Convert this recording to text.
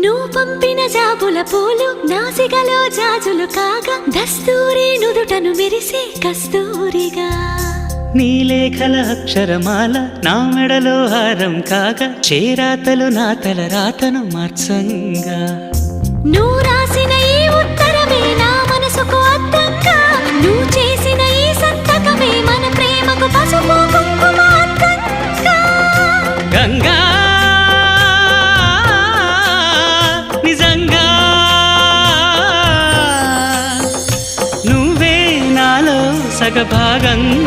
నువ్వు పంపిన జాబుల పూలు నాసికలో జాజులు కాగా దస్తూరి నుదుటను మెరిసే కస్తూరిగా నీలేఖల అక్షరమాల నా మెడలో హారం కాగా చేరాతలు నా తల రాతను మార్చంగా నువ్వు రాసిన ఈ ఉత్తరమే నా మనసుకు అర్థంగా నువ్వు చేసిన ఈ సంతకమే మన ప్రేమకు పసుపు కుంకుమ అర్థంగా గంగా నిజంగా నువ్వే నాలో సగభాగంగా